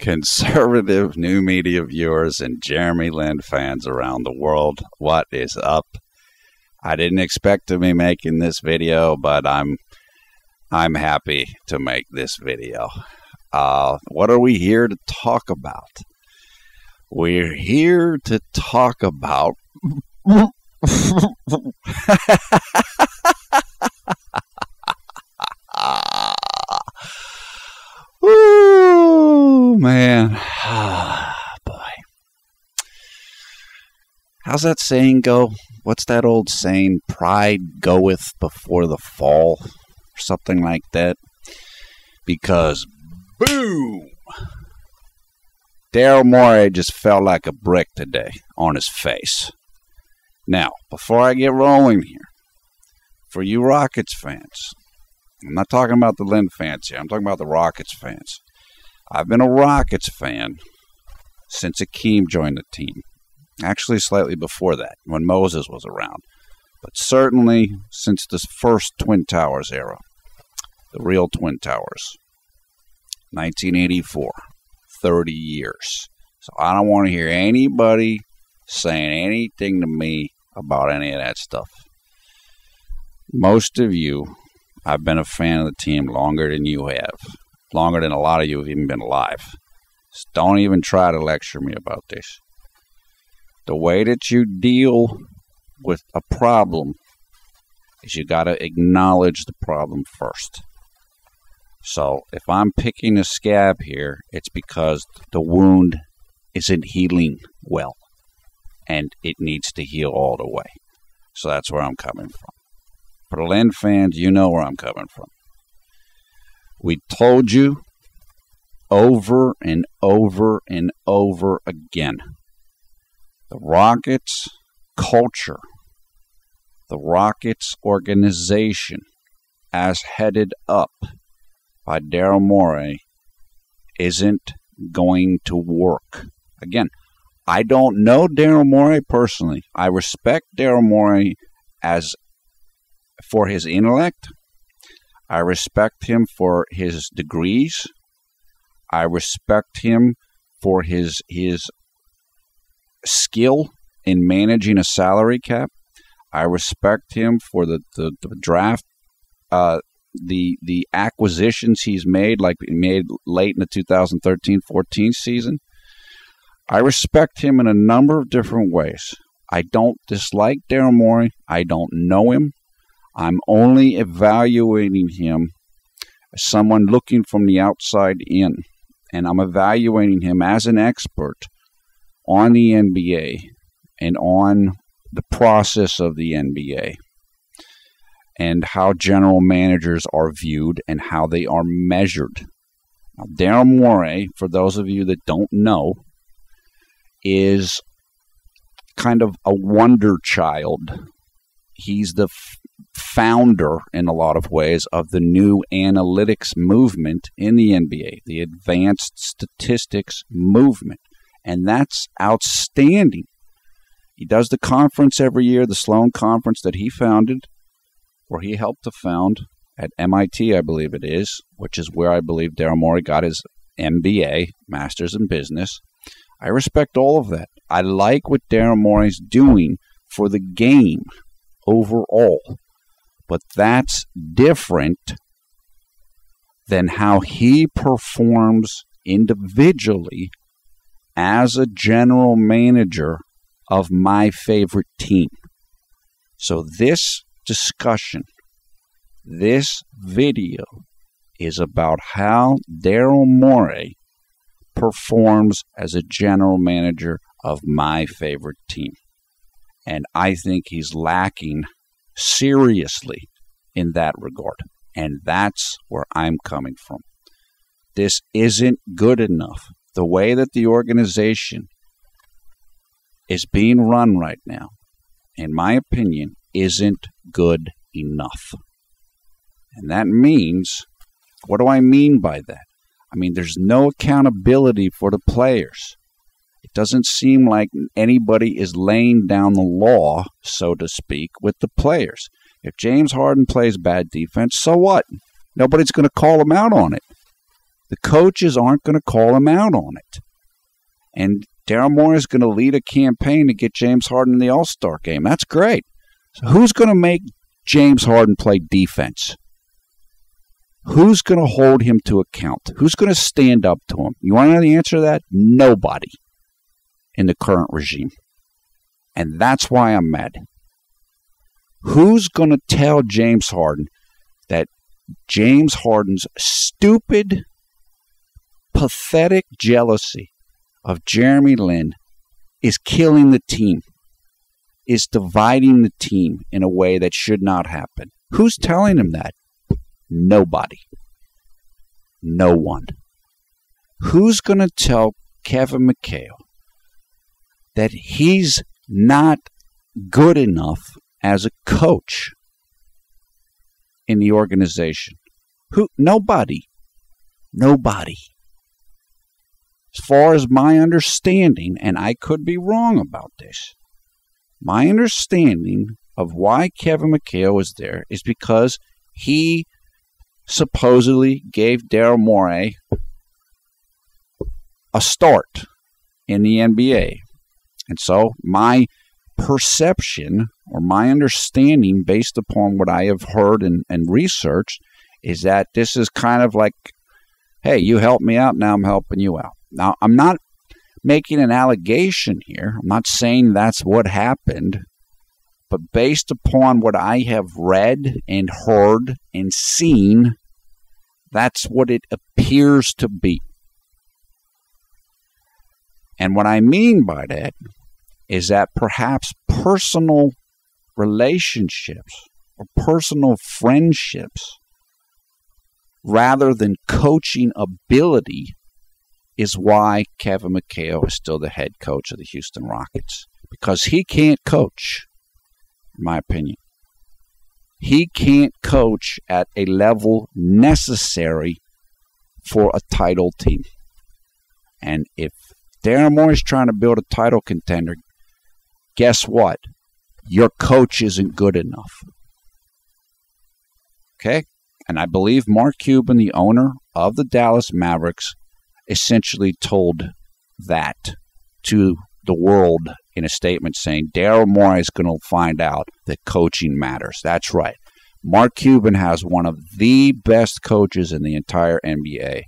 conservative new media viewers and Jeremy Lin fans around the world, what is up? I didn't expect to be making this video, but I'm happy to make this video. What are we here to talk about? We're here to talk about Ooh, man. Boy. How's that saying go? What's that old saying? Pride goeth before the fall, or something like that. Because, boom! Daryl Morey just fell like a brick today on his face. Now, before I get rolling here, for you Rockets fans, I'm not talking about the Lin fans here. I'm talking about the Rockets fans. I've been a Rockets fan since Akeem joined the team. Actually, slightly before that, when Moses was around. But certainly since this first Twin Towers era. The real Twin Towers. 1984. 30 years. So I don't want to hear anybody saying anything to me about any of that stuff. Most of you, I've been a fan of the team longer than you have. Longer than a lot of you have even been alive. So don't even try to lecture me about this. The way that you deal with a problem is you got to acknowledge the problem first. So if I'm picking a scab here, it's because the wound isn't healing well. And it needs to heal all the way. So that's where I'm coming from. For the Lin fans, you know where I'm coming from. We told you over and over and over again. The Rockets culture, the Rockets organization, as headed up by Daryl Morey, isn't going to work. Again, I don't know Daryl Morey personally. I respect Daryl Morey for his intellect. I respect him for his degrees. I respect him for his skill in managing a salary cap. I respect him for the draft, the acquisitions he's made, like he made late in the 2013-14 season. I respect him in a number of different ways. I don't dislike Daryl Morey. I don't know him. I'm only evaluating him as someone looking from the outside in. And I'm evaluating him as an expert on the NBA and on the process of the NBA and how general managers are viewed and how they are measured. Now, Daryl Morey, for those of you that don't know, is kind of a wonder child. He's the founder, in a lot of ways, of the new analytics movement in the NBA, the advanced statistics movement. And that's outstanding. He does the conference every year, the Sloan Conference that he founded, or he helped to found at MIT, I believe it is, which is where I believe Daryl Morey got his MBA, Master's in Business. I respect all of that. I like what Daryl Morey's doing for the game overall. But that's different than how he performs individually as a general manager of my favorite team. So this discussion, this video, is about how Daryl Morey performs as a general manager of my favorite team. And I think he's lacking seriously in that regard. And that's where I'm coming from. This isn't good enough. The way that the organization is being run right now, in my opinion, isn't good enough. And that means, what do I mean by that? I mean, there's no accountability for the players. It doesn't seem like anybody is laying down the law, so to speak, with the players. If James Harden plays bad defense, so what? Nobody's going to call him out on it. The coaches aren't going to call him out on it. And Daryl Morey is going to lead a campaign to get James Harden in the All-Star game. That's great. So who's going to make James Harden play defense? Who's going to hold him to account? Who's going to stand up to him? You want to know the answer to that? Nobody in the current regime. And that's why I'm mad. Who's going to tell James Harden that James Harden's stupid, pathetic jealousy of Jeremy Lin is killing the team, is dividing the team in a way that should not happen? Who's telling him that? Nobody. No one. Who's going to tell Kevin McHale that he's not good enough as a coach in the organization? Who? Nobody. Nobody. As far as my understanding, and I could be wrong about this, my understanding of why Kevin McHale was there is because he supposedly gave Daryl Morey a start in the NBA. And so my perception or my understanding based upon what I have heard and researched is that this is kind of like, hey, you helped me out, now I'm helping you out. Now, I'm not making an allegation here. I'm not saying that's what happened. But based upon what I have read and heard and seen, that's what it appears to be. And what I mean by that is that perhaps personal relationships or personal friendships, rather than coaching ability, is why Kevin McHale is still the head coach of the Houston Rockets. Because he can't coach, in my opinion. He can't coach at a level necessary for a title team. And if Daryl Morey is trying to build a title contender, guess what? Your coach isn't good enough. Okay? And I believe Mark Cuban, the owner of the Dallas Mavericks, essentially told that to the world in a statement saying Daryl Morey is going to find out that coaching matters. That's right. Mark Cuban has one of the best coaches in the entire NBA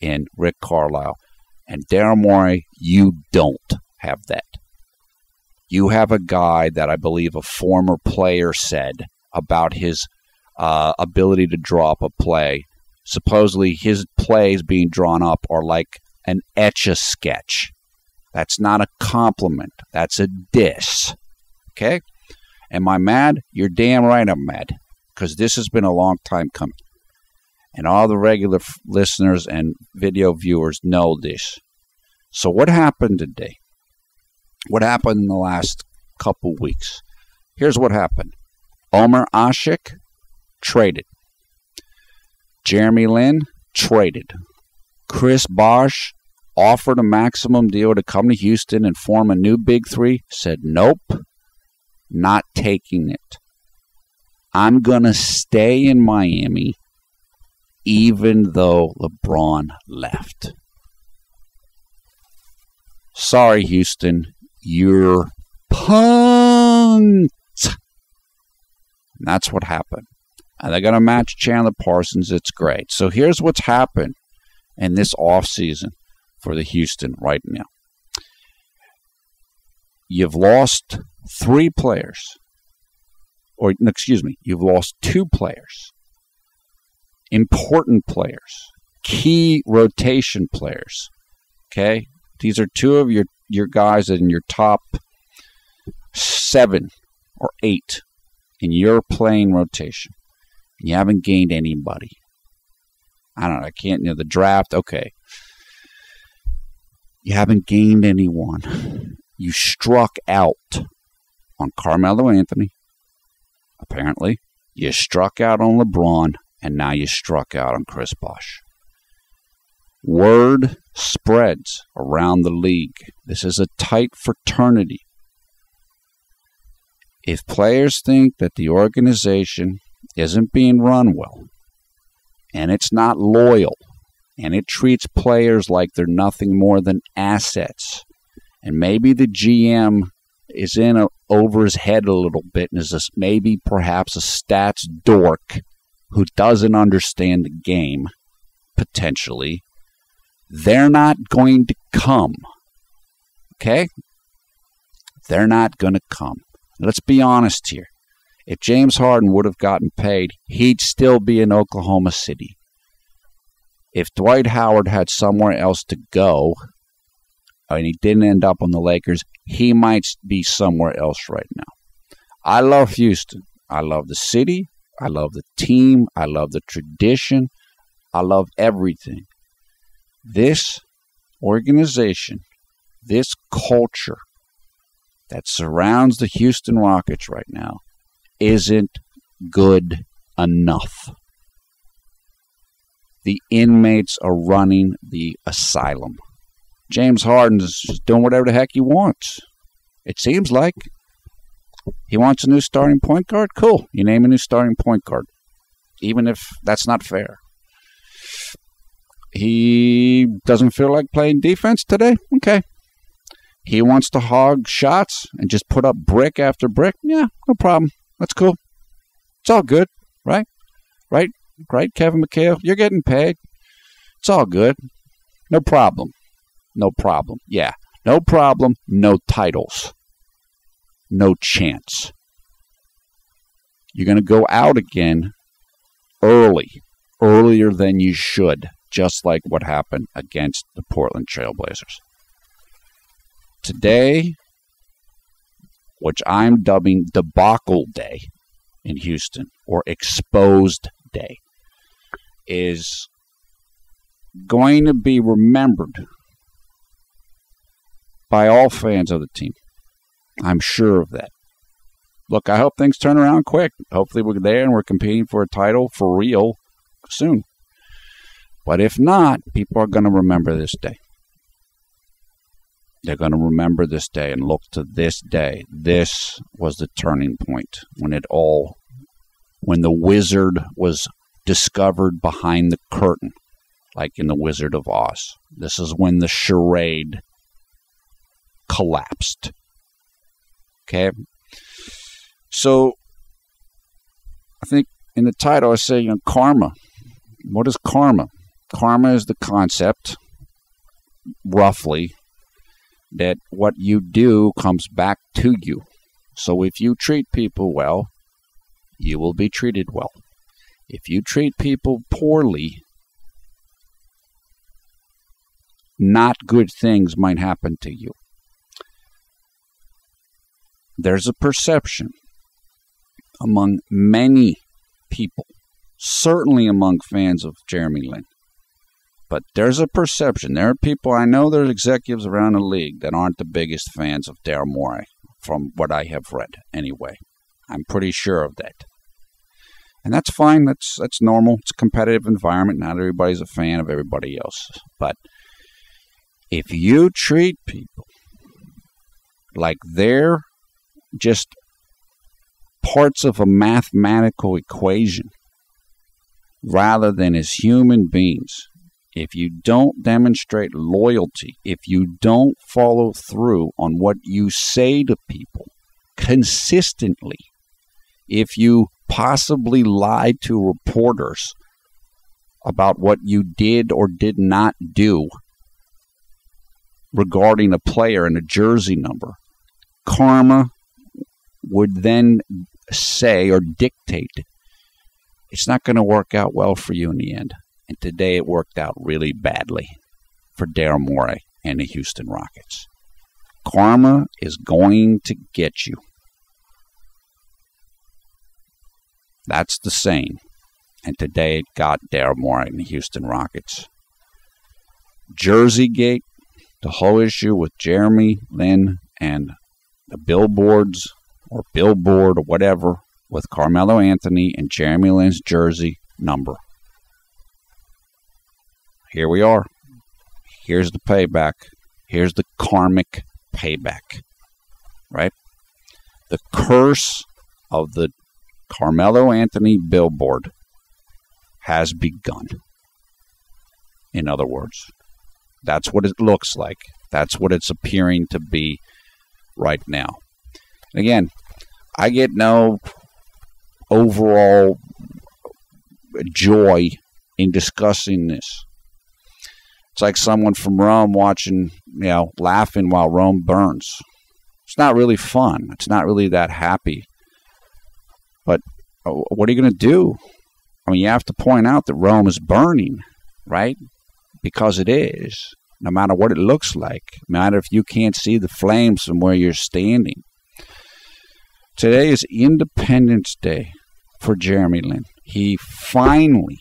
in Rick Carlisle. And Daryl Morey, you don't have that. You have a guy that I believe a former player said about his ability to draw up a play. Supposedly his plays being drawn up are like an Etch-a-Sketch. That's not a compliment. That's a diss. Okay? Am I mad? You're damn right I'm mad. Because this has been a long time coming. And all the regular listeners and video viewers know this. So what happened today? What happened in the last couple weeks? Here's what happened. Omer Asik traded. Jeremy Lin traded. Chris Bosh offered a maximum deal to come to Houston and form a new Big Three. Said, nope, not taking it. I'm going to stay in Miami even though LeBron left. Sorry, Houston, you're punked. And that's what happened. And they're going to match Chandler Parsons. It's great. So here's what's happened in this offseason for the Houston right now. You've lost 3 players. Or, excuse me, you've lost 2 players. Important players. Key rotation players. Okay? These are 2 of your guys in your top 7 or 8 in your playing rotation. You haven't gained anybody. I don't know. I can't, the draft, okay. You haven't gained anyone. You struck out on Carmelo Anthony, apparently. You struck out on LeBron, and now you struck out on Chris Bosh. Word spreads around the league. This is a tight fraternity. If players think that the organization isn't being run well, and it's not loyal, and it treats players like they're nothing more than assets. And maybe the GM is over his head a little bit and is maybe perhaps a stats dork who doesn't understand the game, potentially. They're not going to come. Okay? They're not going to come. Let's be honest here. If James Harden would have gotten paid, he'd still be in Oklahoma City. If Dwight Howard had somewhere else to go, and he didn't end up on the Lakers, he might be somewhere else right now. I love Houston. I love the city. I love the team. I love the tradition. I love everything. This organization, this culture that surrounds the Houston Rockets right now isn't good enough. The inmates are running the asylum. James Harden is just doing whatever the heck he wants. It seems like he wants a new starting point guard. Cool. You name a new starting point guard, even if that's not fair. He doesn't feel like playing defense today. Okay. He wants to hog shots and just put up brick after brick. Yeah, no problem. That's cool. It's all good, right? Right, Kevin McHale? You're getting paid. It's all good. No problem. No problem. Yeah, no problem. No titles. No chance. You're going to go out again earlier than you should, just like what happened against the Portland Trailblazers. Today, which I'm dubbing Debacle Day in Houston, or Exposed Day, is going to be remembered by all fans of the team. I'm sure of that. Look, I hope things turn around quick. Hopefully we're there and we're competing for a title for real soon. But if not, people are going to remember this day. They're going to remember this day and look to this day. This was the turning point when the wizard was discovered behind the curtain, like in The Wizard of Oz. This is when the charade collapsed. Okay? So, I think in the title I say, karma. What is karma? Karma is the concept, roughly, that what you do comes back to you. So if you treat people well, you will be treated well. If you treat people poorly, not good things might happen to you. There's a perception among many people, certainly among fans of Jeremy Lin, but there's a perception. There are people, I know there's executives around the league that aren't the biggest fans of Daryl Morey, from what I have read anyway. I'm pretty sure of that. And that's fine. That's normal. It's a competitive environment. Not everybody's a fan of everybody else. But if you treat people like they're just parts of a mathematical equation rather than as human beings, if you don't demonstrate loyalty, if you don't follow through on what you say to people consistently, if you possibly lie to reporters about what you did or did not do regarding a player and a jersey number, karma would then say or dictate it's not going to work out well for you in the end. And today it worked out really badly for Daryl Morey and the Houston Rockets. Karma is going to get you. That's the saying. And today it got Daryl Morey and the Houston Rockets. Jerseygate, the whole issue with Jeremy Lin and the billboards or billboard or whatever with Carmelo Anthony and Jeremy Lin's jersey number. Here we are. Here's the payback. Here's the karmic payback. Right? The curse of the Carmelo Anthony billboard has begun. in other words. That's what it looks like. That's what it's appearing to be right now. Again, I get no overall joy in discussing this. It's like someone from Rome watching, laughing while Rome burns. It's not really fun. It's not really that happy. But what are you going to do? I mean, you have to point out that Rome is burning, right? Because it is, no matter what it looks like. No matter if you can't see the flames from where you're standing. Today is Independence Day for Jeremy Lin. He finally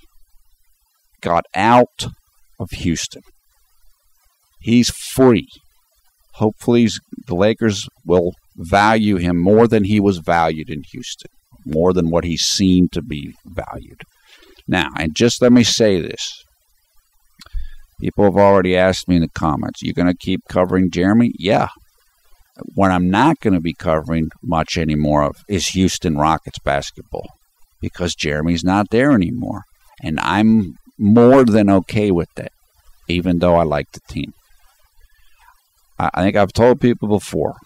got out of Houston. He's free. Hopefully the Lakers will value him more than he was valued in Houston, more than what he seemed to be valued. Now, and just let me say this. People have already asked me in the comments, you going to keep covering Jeremy? Yeah. What I'm not going to be covering much anymore of is Houston Rockets basketball, because Jeremy's not there anymore. And I'm more than okay with that, even though I like the team. I think I've told people before,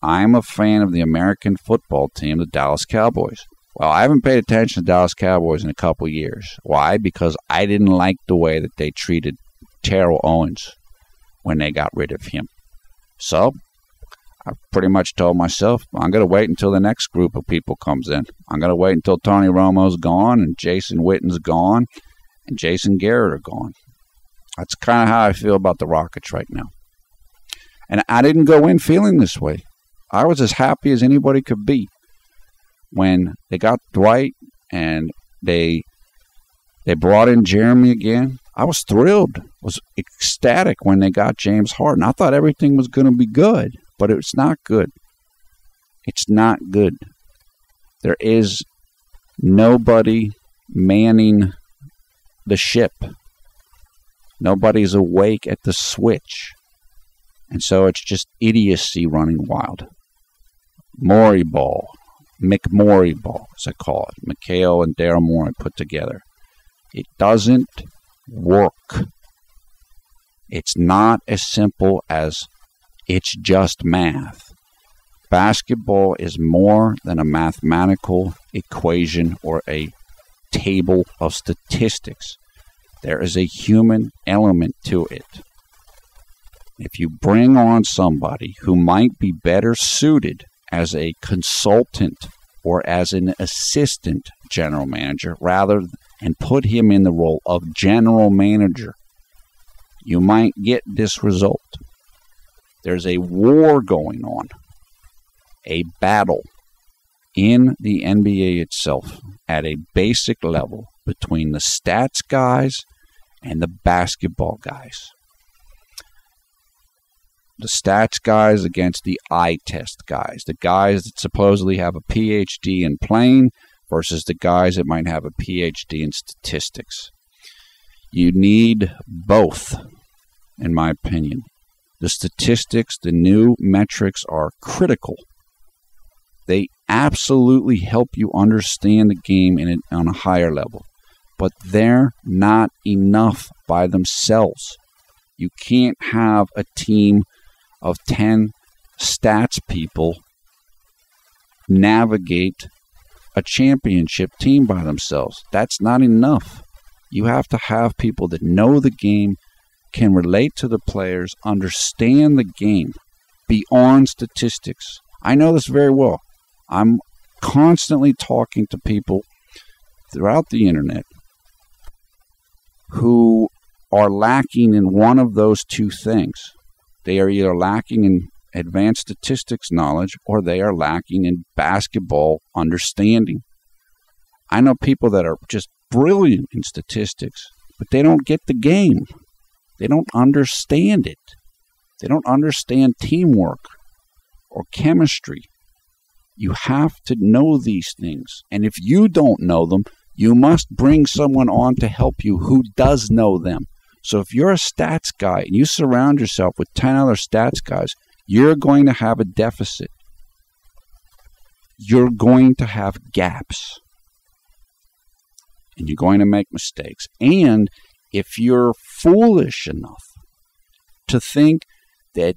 I'm a fan of the American football team, the Dallas Cowboys. Well, I haven't paid attention to Dallas Cowboys in a couple years. Why? Because I didn't like the way that they treated Terrell Owens when they got rid of him. So I pretty much told myself, I'm going to wait until the next group of people comes in. I'm going to wait until Tony Romo's gone and Jason Witten's gone and Jason Garrett are gone. That's kind of how I feel about the Rockets right now. And I didn't go in feeling this way. I was as happy as anybody could be when they got Dwight and they brought in Jeremy again. I was thrilled, was ecstatic when they got James Harden. I thought everything was going to be good, but it's not good. It's not good. There is nobody manning the ship. Nobody's awake at the switch. And so it's just idiocy running wild. Morey ball, McMorey ball, as I call it. McHale and Daryl Morey put together. It doesn't work. It's not as simple as it's just math. Basketball is more than a mathematical equation or a table of statistics. There is a human element to it. If you bring on somebody who might be better suited as a consultant or as an assistant general manager and put him in the role of general manager, you might get this result. There's a war going on, a battle in the NBA itself at a basic level between the stats guys and the basketball guys. The stats guys against the eye test guys. The guys that supposedly have a PhD in playing versus the guys that might have a PhD in statistics. You need both, in my opinion. The statistics, the new metrics are critical. They absolutely help you understand the game on a higher level. But they're not enough by themselves. You can't have a team of 10 stats people navigate a championship team by themselves. That's not enough. You have to have people that know the game, can relate to the players, understand the game beyond statistics. I know this very well. I'm constantly talking to people throughout the internet who are lacking in one of those two things. They are either lacking in advanced statistics knowledge or they are lacking in basketball understanding. I know people that are just brilliant in statistics, but they don't get the game. They don't understand it. They don't understand teamwork or chemistry. You have to know these things. And if you don't know them, you must bring someone on to help you who does know them. So if you're a stats guy and you surround yourself with 10 other stats guys, you're going to have a deficit. You're going to have gaps. And you're going to make mistakes. And if you're foolish enough to think that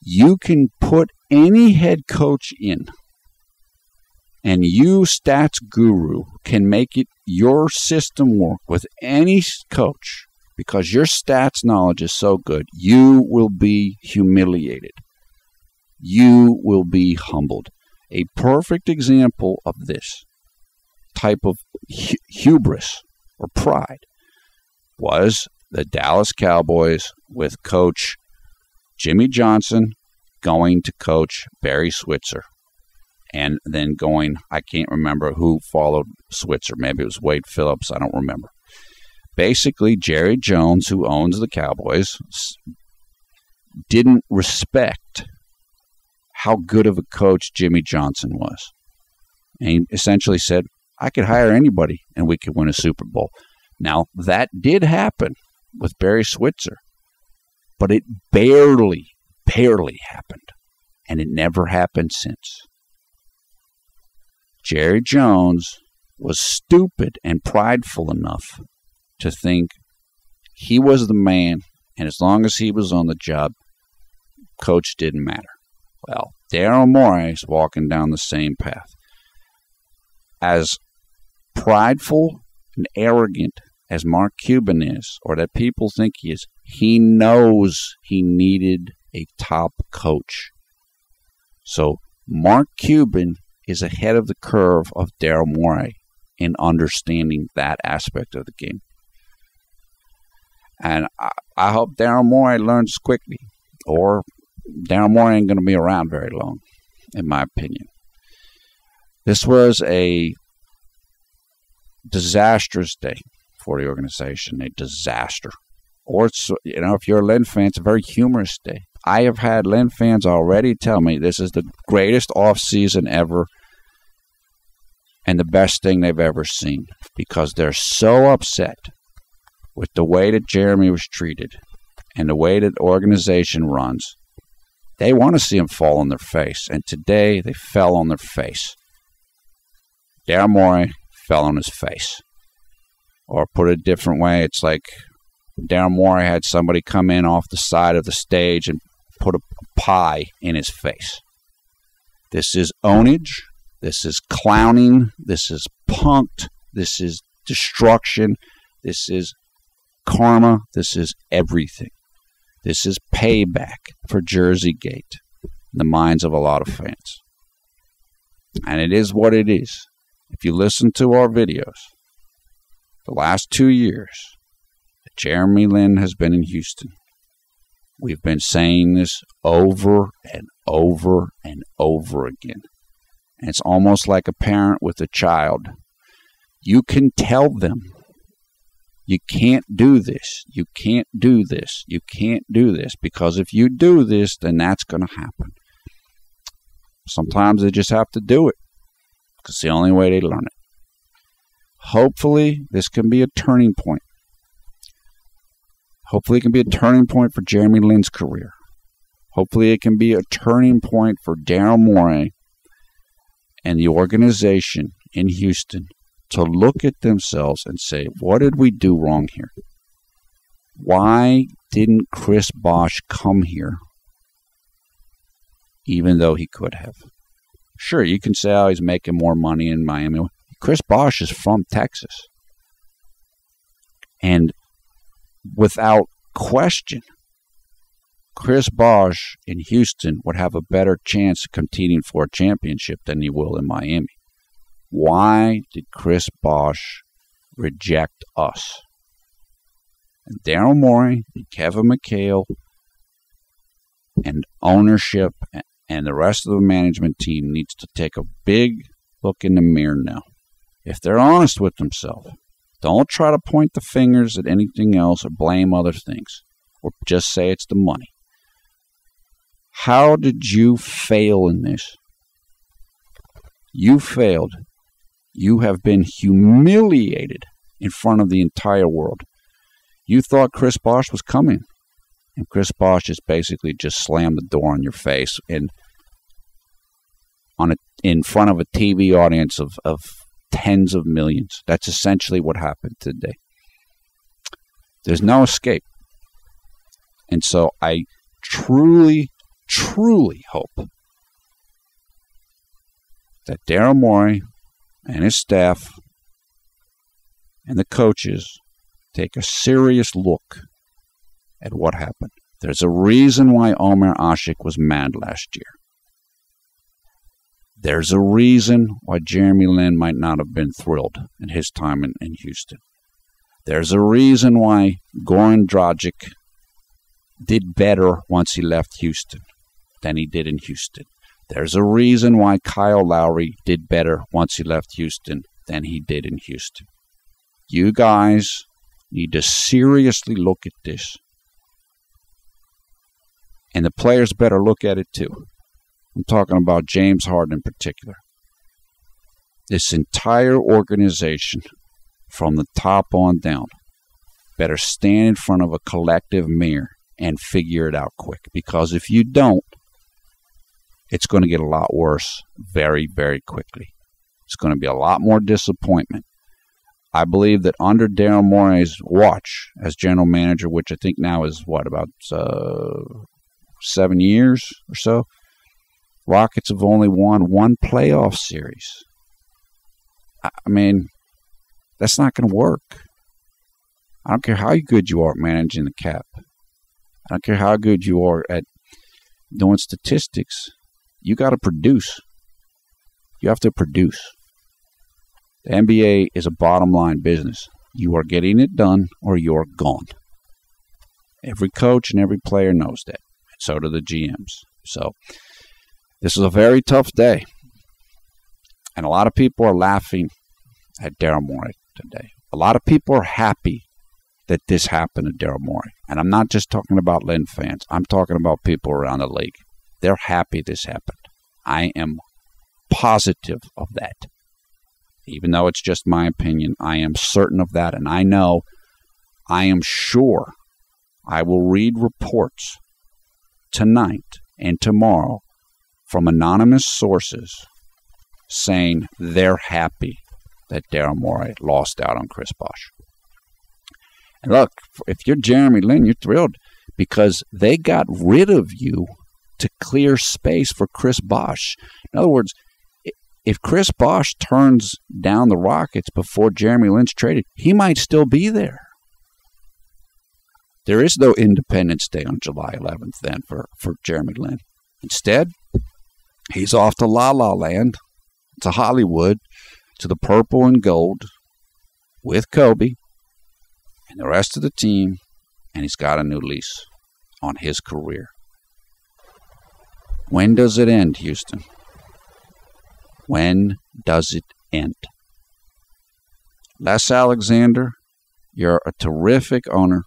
you can put any head coach in and you, stats guru, can make it your system work with any coach because your stats knowledge is so good, you will be humiliated. You will be humbled. A perfect example of this type of hubris or pride was the Dallas Cowboys with coach Jimmy Johnson going to coach Barry Switzer. And then going, I can't remember who followed Switzer. Maybe it was Wade Phillips. I don't remember. Basically, Jerry Jones, who owns the Cowboys, didn't respect how good of a coach Jimmy Johnson was. And he essentially said, I could hire anybody and we could win a Super Bowl. Now, that did happen with Barry Switzer, but it barely happened. And it never happened since. Jerry Jones was stupid and prideful enough to think he was the man, and as long as he was on the job, coach didn't matter. Well, Daryl Morey is walking down the same path. As prideful and arrogant as Mark Cuban is, or that people think he is, he knows he needed a top coach. So Mark Cuban is ahead of the curve of Daryl Morey in understanding that aspect of the game. And I hope Daryl Morey learns quickly, or Daryl Morey ain't going to be around very long, in my opinion. This was a disastrous day for the organization, a disaster. Or, it's, if you're a Lin fan, it's a very humorous day. I have had Lin fans already tell me this is the greatest offseason ever and the best thing they've ever seen because they're so upset with the way that Jeremy was treated and the way that the organization runs. They want to see him fall on their face, and today they fell on their face. Daryl Morey fell on his face. Or put it a different way, it's like Daryl Morey had somebody come in off the side of the stage and put a pie in his face. This is ownage. This is clowning. This is punked. This is destruction. This is karma. This is everything. This is payback for Jersey Gate in the minds of a lot of fans. And it is what it is. If you listen to our videos, the last 2 years that Jeremy Lin has been in Houston, we've been saying this over and over and over again. And it's almost like a parent with a child. You can tell them, you can't do this, you can't do this, you can't do this, because if you do this, then that's going to happen. Sometimes they just have to do it, because it's the only way they learn it. Hopefully, this can be a turning point. Hopefully, it can be a turning point for Jeremy Lin's career. Hopefully, it can be a turning point for Daryl Morey and the organization in Houston to look at themselves and say, what did we do wrong here? Why didn't Chris Bosh come here even though he could have? Sure, you can say, oh, he's making more money in Miami. Chris Bosh is from Texas. And without question, Chris Bosh in Houston would have a better chance of competing for a championship than he will in Miami. Why did Chris Bosh reject us? And Daryl Morey and Kevin McHale and ownership and the rest of the management team needs to take a big look in the mirror now. If they're honest with themselves, don't try to point the fingers at anything else or blame other things or just say it's the money. How did you fail in this? You failed. You have been humiliated in front of the entire world. You thought Chris Bosh was coming, and Chris Bosh just basically just slammed the door on your face and in front of a TV audience of tens of millions. That's essentially what happened today. There's no escape. And so I truly, truly hope that Daryl Morey and his staff and the coaches take a serious look at what happened. There's a reason why Omer Asik was mad last year. There's a reason why Jeremy Lin might not have been thrilled in his time in Houston. There's a reason why Goran Dragic did better once he left Houston than he did in Houston. There's a reason why Kyle Lowry did better once he left Houston than he did in Houston. You guys need to seriously look at this. And the players better look at it too. I'm talking about James Harden in particular. This entire organization, from the top on down, better stand in front of a collective mirror and figure it out quick. Because if you don't, it's going to get a lot worse very, very quickly. It's going to be a lot more disappointment. I believe that under Daryl Morey's watch as general manager, which I think now is, about 7 years or so, Rockets have only won one playoff series. I mean, that's not going to work. I don't care how good you are at managing the cap. I don't care how good you are at doing statistics. You got to produce. You have to produce. The NBA is a bottom line business. You are getting it done or you're gone. Every coach and every player knows that. And so do the GMs. So this is a very tough day. And a lot of people are laughing at Daryl Morey today. A lot of people are happy that this happened to Daryl Morey. And I'm not just talking about Lin fans. I'm talking about people around the league. They're happy this happened. I am positive of that. Even though it's just my opinion, I am certain of that. And I am sure I will read reports tonight and tomorrow from anonymous sources saying they're happy that Daryl Morey lost out on Chris Bosh. And look, if you're Jeremy Lin, you're thrilled because they got rid of you to clear space for Chris Bosh. In other words, if Chris Bosh turns down the Rockets before Jeremy Lin's traded, he might still be there. There is no Independence Day on July 11th then for Jeremy Lin. Instead, he's off to La La Land, to Hollywood, to the purple and gold with Kobe and the rest of the team, and he's got a new lease on his career. When does it end, Houston? When does it end? Les Alexander, you're a terrific owner.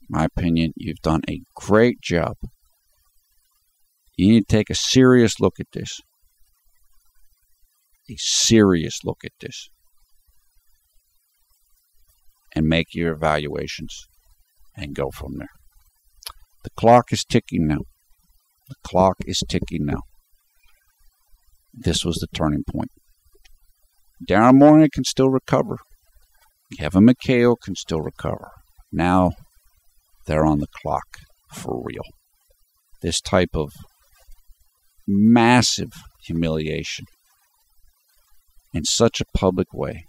In my opinion, you've done a great job. You need to take a serious look at this. A serious look at this. And make your evaluations and go from there. The clock is ticking now. The clock is ticking now. This was the turning point. Daryl Morey can still recover. Kevin McHale can still recover. Now they're on the clock for real. This type of massive humiliation in such a public way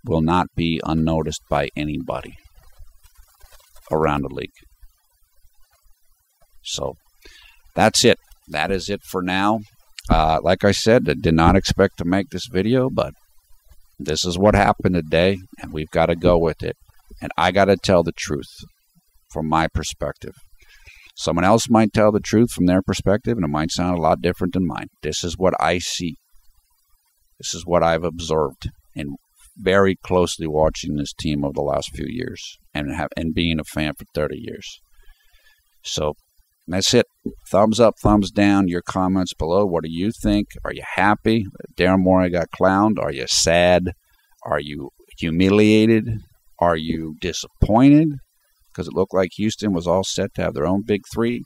will not be unnoticed by anybody around the league. So that's it. That is it for now. Like I said, I did not expect to make this video, but this is what happened today, and we've got to go with it. And I got to tell the truth from my perspective. Someone else might tell the truth from their perspective, and it might sound a lot different than mine. This is what I see. This is what I've observed and very closely watching this team over the last few years and being a fan for 30 years. So that's it. Thumbs up, thumbs down. Your comments below. What do you think? Are you happy that Daryl Morey got clowned? Are you sad? Are you humiliated? Are you disappointed? Because it looked like Houston was all set to have their own big three.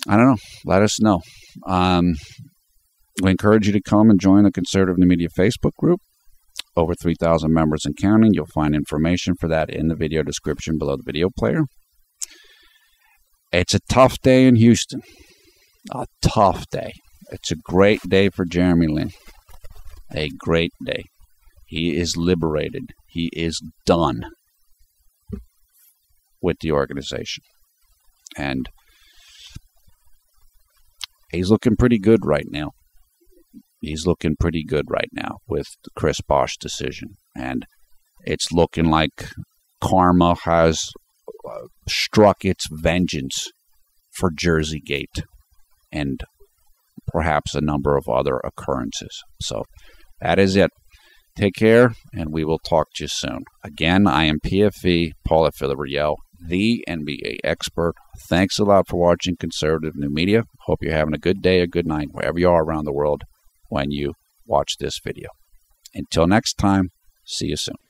I don't know. Let us know. We encourage you to come and join the Conservative New Media Facebook group. over 3,000 members and counting. You'll find information for that in the video description below the video player. It's a tough day in Houston. A tough day. It's a great day for Jeremy Lin. A great day. He is liberated. He is done with the organization. And he's looking pretty good right now. He's looking pretty good right now with the Chris Bosh decision. And it's looking like karma has struck its vengeance for Jersey Gate and perhaps a number of other occurrences. So that is it. Take care, and we will talk to you soon. Again, I am PFE, Paul Filibert, the NBA expert. Thanks a lot for watching Conservative New Media. Hope you're having a good day or good night, wherever you are around the world when you watch this video. Until next time, see you soon.